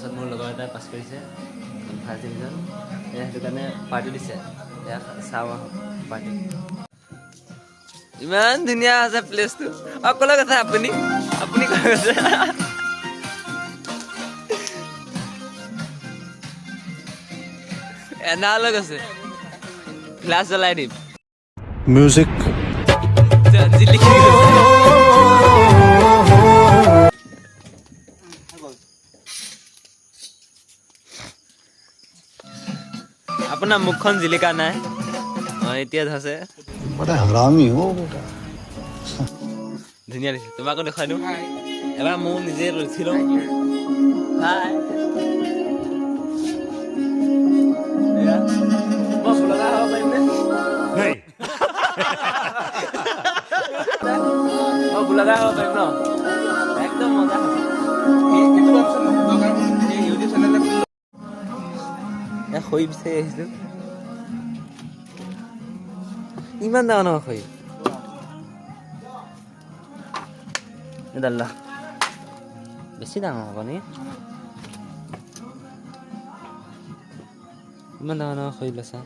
তাৰপিছত মোৰ লগৰ এটাই পাছ কৰিছে ফাৰ্ষ্ট ডিভিজন সেইটো কাৰণে পাৰ্টি দিছে এয়া চাওঁ আহক পাৰ্টি ইমান ধুনীয়া আছে প্লেচটো অকলে কথা আপুনি আপুনি কৈ আছে এনালৈ গৈছে গ্লাছ জ্বলাই দিম म्यूजिक জিলিকি আপোনাৰ মুখখন জিলিকা নাই এতিয়া ধৰছে बड़ा हरामी हो बेटा ধুনীয়া দেখিছে তোমাকো দেখুৱাই দিওঁ এবাৰ ময়ো নিজে ৰখি লওঁ হাই এয়া মই ফুলগা হ'ব পাৰিমনে नहीं মই ফুলগা হ'ব পাৰিম ন একদম মজা হ'ব খৰি বিচাৰি আহিছিলোঁ ইমান ডাঙৰ নহয় খৰি দাল্লা বেছি ডাঙৰ হ'ব নি ইমান ডাঙৰ ডাঙৰ খৰি লৈছা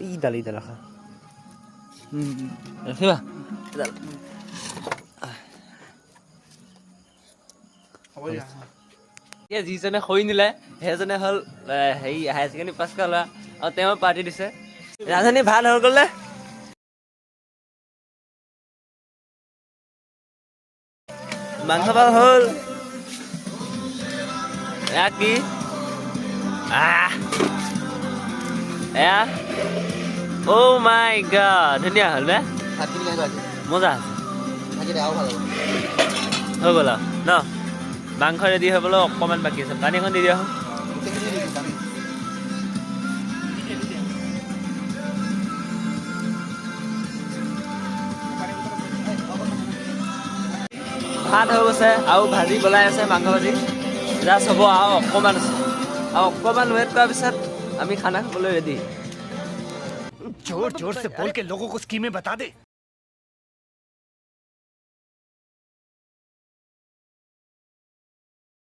ইডাল ৰাখা ৰাখিবা এতিয়া যিজনে খৰি নিলে সেইজনে হ'ল হেৰি হায়াৰ ছেকেণ্ডেৰী পাছ কৰা ল'ৰা আৰু তেওঁ পাৰ্টি দিছে ৰাজধানী ভাল হৈ গ'লে মাংস ভাল হ'ল এয়া কি এয়া অ' মাই গড ধুনীয়া হ'ল নে মজা আছে হৈ গ'ল আৰু ন মাংস ৰেডি হ'বলৈ অকণমান বাকী আছে পানী অকণ দি দিয়া ভাত হৈ গৈছে আৰু ভাজি বনাই আছে মাংস ভাজি জাষ্ট হ'ব আৰু অকণমান আছে আৰু অকণমান ৱেইট কৰাৰ পিছত আমি খানা খাবলৈ ৰেডি जोर जोर से बोल के लोगों को स्कीमें बता दे